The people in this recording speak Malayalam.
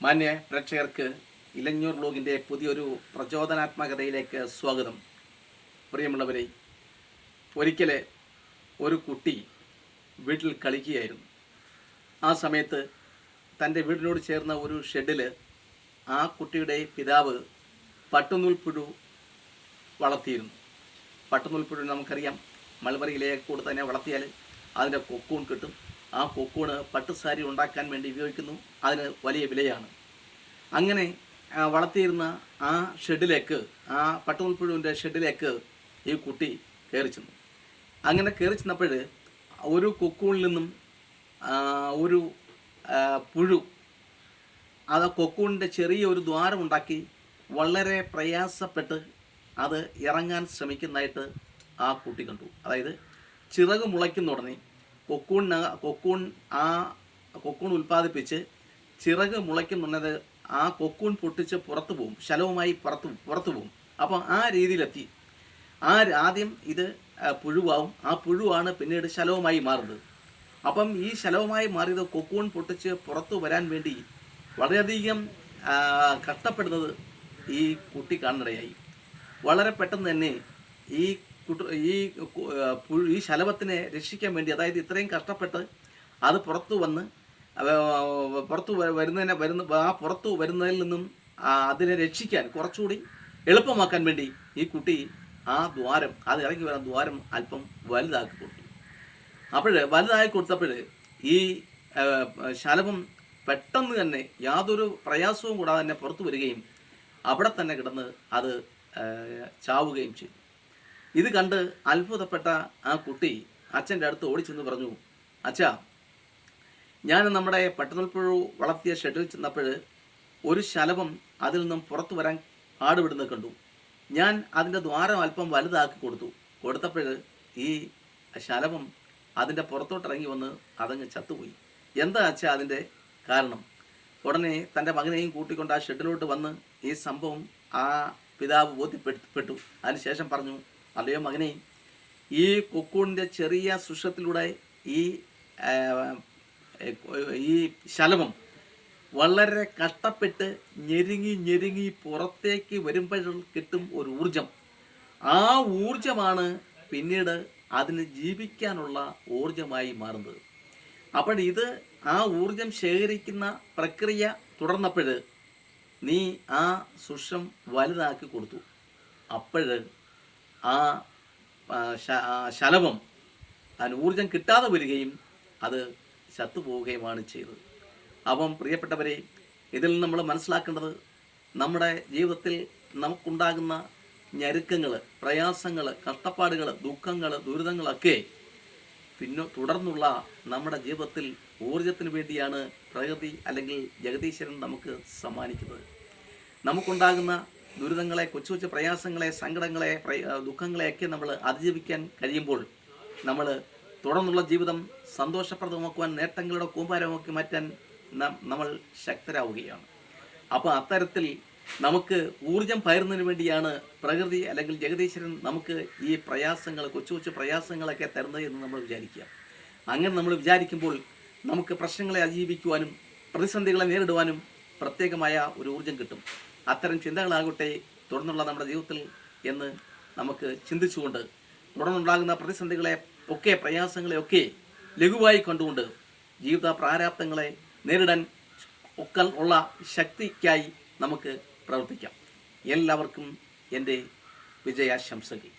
മാന്യ പ്രേക്ഷകർക്ക് ഇലഞ്ഞൂർ ബ്ലോഗിൻ്റെ പുതിയൊരു പ്രചോദനാത്മകതയിലേക്ക് സ്വാഗതം. പ്രിയമുള്ളവരെ, ഒരിക്കൽ ഒരു കുട്ടി വീട്ടിൽ കളിക്കുകയായിരുന്നു. ആ സമയത്ത് തൻ്റെ വീടിനോട് ചേർന്ന ഒരു ഷെഡിൽ ആ കുട്ടിയുടെ പിതാവ് പട്ടുനൂൽപ്പുഴു വളർത്തിയിരുന്നു. പട്ടുനൂൽപ്പുഴു നമുക്കറിയാം, മൾബറിയിലെ കൂടെ തന്നെ വളർത്തിയാൽ അതിൻ്റെ കൊക്കൂൺ കിട്ടും. ആ കൊക്കൂണ് പട്ടുസാരി ഉണ്ടാക്കാൻ വേണ്ടി ഉപയോഗിക്കുന്നു. അതിന് വലിയ വിലയാണ്. അങ്ങനെ വളർത്തിയിരുന്ന ആ ഷെഡിലേക്ക്, ആ പട്ടുനൂൽപ്പുഴുവിൻ്റെ ഷെഡിലേക്ക് ഈ കുട്ടി കയറി ചെന്നു. അങ്ങനെ കയറി ചെന്നപ്പോൾ ഒരു കൊക്കൂണിൽ നിന്നും ഒരു പുഴു അത് കൊക്കൂണിൻ്റെ ചെറിയൊരു ദ്വാരമുണ്ടാക്കി വളരെ പ്രയാസപ്പെട്ട് അത് ഇറങ്ങാൻ ശ്രമിക്കുന്നതായിട്ട് ആ കുട്ടി കണ്ടു. അതായത് ചിറക് മുളയ്ക്കുന്ന ഉടനെ കൊക്കൂൺ ഉൽപ്പാദിപ്പിച്ച് ചിറക് മുളയ്ക്കുന്നുള്ളത് ആ കൊക്കൂൺ പൊട്ടിച്ച് പുറത്തു പോകും, ശലവുമായി പുറത്തു പോകും. അപ്പം ആ രീതിയിലെത്തി. ആദ്യം ഇത് പുഴുവാകും, ആ പുഴുവാണ് പിന്നീട് ശലവുമായി മാറുന്നത്. അപ്പം ഈ ശലവുമായി മാറിയത് കൊക്കൂൺ പൊട്ടിച്ച് പുറത്തു വരാൻ വേണ്ടി വളരെയധികം കഷ്ടപ്പെടുന്നത് ഈ കുട്ടി കാണുന്നിടയായി. വളരെ പെട്ടെന്ന് തന്നെ ഈ ശലഭത്തിനെ രക്ഷിക്കാൻ വേണ്ടി, അതായത് ഇത്രയും കഷ്ടപ്പെട്ട് അത് പുറത്തു വരുന്നതിൽ നിന്നും അതിനെ രക്ഷിക്കാൻ കുറച്ചുകൂടി എളുപ്പമാക്കാൻ വേണ്ടി ഈ കുട്ടി ആ ദ്വാരം, അത് ഇറങ്ങി വരുന്ന ദ്വാരം അല്പം വലുതാക്കി കൊടുത്തു. വലുതാക്കി കൊടുത്തപ്പോൾ ഈ ശലഭം പെട്ടെന്ന് തന്നെ യാതൊരു പ്രയാസവും കൂടാതെ തന്നെ പുറത്തു വരികയും അവിടെ തന്നെ കിടന്ന് അത് ചാവുകയും ചെയ്തു. ഇത് കണ്ട് അത്ഭുതപ്പെട്ട ആ കുട്ടി അച്ഛൻ്റെ അടുത്ത് ഓടിച്ചെന്ന് പറഞ്ഞു, അച്ഛാ, ഞാൻ നമ്മുടെ പട്ടുനൂൽപ്പുഴു വളർത്തിയ ഷെഡിൽ ചെന്നപ്പോൾ ഒരു ശലഭം അതിൽ നിന്നും പുറത്തു വരാൻ പാടുപെടുന്നത് കണ്ടു. ഞാൻ അതിൻ്റെ ദ്വാരം അല്പം വലുതാക്കി കൊടുത്തപ്പോൾ ഈ ശലഭം അതിൻ്റെ പുറത്തോട്ടിറങ്ങി വന്ന് അതങ്ങ് ചത്തുപോയി. എന്താ അച്ഛാ അതിൻ്റെ കാരണം? ഉടനെ തൻ്റെ മകനെയും കൂട്ടിക്കൊണ്ട് ആ ഷെഡിലോട്ട് വന്ന് ഈ സംഭവം ആ പിതാവ് ബോധ്യപ്പെട്ടു. അതിനുശേഷം പറഞ്ഞു, അല്ലയോ മകനെ, ഈ കൊക്കൂണിൻ്റെ ചെറിയ സുഷത്തിലൂടെ ഈ ശലഭം വളരെ കഷ്ടപ്പെട്ട് ഞെരുങ്ങി പുറത്തേക്ക് വരുമ്പോൾ കിട്ടും ഒരു ഊർജം. ആ ഊർജമാണ് പിന്നീട് അതിന് ജീവിക്കാനുള്ള ഊർജമായി മാറുന്നത്. അപ്പോൾ ആ ഊർജം ശേഖരിക്കുന്ന പ്രക്രിയ തുടർന്നപ്പോൾ നീ ആ സുഷം വലുതാക്കി കൊടുത്തു. അപ്പോൾ ആ ശലഭം അതിന് ഊർജം കിട്ടാതെ വരികയും അത് ചത്തുപോവുകയുമാണ് ചെയ്തത്. അപ്പം പ്രിയപ്പെട്ടവരെ, ഇതിൽ നമ്മൾ മനസ്സിലാക്കേണ്ടത്, നമ്മുടെ ജീവിതത്തിൽ നമുക്കുണ്ടാകുന്ന ഞെരുക്കങ്ങൾ, പ്രയാസങ്ങൾ, കഷ്ടപ്പാടുകൾ, ദുഃഖങ്ങൾ, ദുരിതങ്ങളൊക്കെ തുടർന്നുള്ള നമ്മുടെ ജീവിതത്തിൽ ഊർജത്തിന് വേണ്ടിയാണ് പ്രകൃതി അല്ലെങ്കിൽ ജഗദീശ്വരൻ നമുക്ക് സമ്മാനിക്കുന്നത്. നമുക്കുണ്ടാകുന്ന ദുരിതങ്ങളെ, കൊച്ചു പ്രയാസങ്ങളെ, സങ്കടങ്ങളെ, ദുഃഖങ്ങളെയൊക്കെ നമ്മൾ അതിജീവിക്കാൻ കഴിയുമ്പോൾ നമ്മൾ തുടർന്നുള്ള ജീവിതം സന്തോഷപ്രദമാക്കുവാൻ, നേട്ടങ്ങളുടെ കൂമ്പാരമാക്കി മാറ്റാൻ നമ്മൾ ശക്തരാവുകയാണ്. അപ്പോൾ അത്തരത്തിൽ നമുക്ക് ഊർജം പകരുന്നതിന് വേണ്ടിയാണ് പ്രകൃതി അല്ലെങ്കിൽ ജഗദീശ്വരൻ നമുക്ക് ഈ പ്രയാസങ്ങൾ, കൊച്ചു പ്രയാസങ്ങളൊക്കെ തരുന്നത് എന്ന് നമ്മൾ വിചാരിക്കുക. അങ്ങനെ നമ്മൾ വിചാരിക്കുമ്പോൾ നമുക്ക് പ്രശ്നങ്ങളെ അതിജീവിക്കുവാനും പ്രതിസന്ധികളെ നേരിടുവാനും പ്രത്യേകമായ ഒരു ഊർജം കിട്ടും. അത്തരം ചിന്തകളാകട്ടെ തുടർന്നുള്ള നമ്മുടെ ജീവിതത്തിൽ എന്ന് നമുക്ക് ചിന്തിച്ചുകൊണ്ട് തുടർന്നുണ്ടാകുന്ന പ്രതിസന്ധികളെ ഒക്കെ, പ്രയാസങ്ങളെ ഒക്കെ ലഘുവായി കണ്ടുകൊണ്ട് ജീവിത പ്രാരാബ്ദങ്ങളെ നേരിടാൻ ഒക്കെ ഉള്ള ശക്തിക്കായി നമുക്ക് പ്രവർത്തിക്കാം. എല്ലാവർക്കും എൻ്റെ വിജയാശംസകൾ.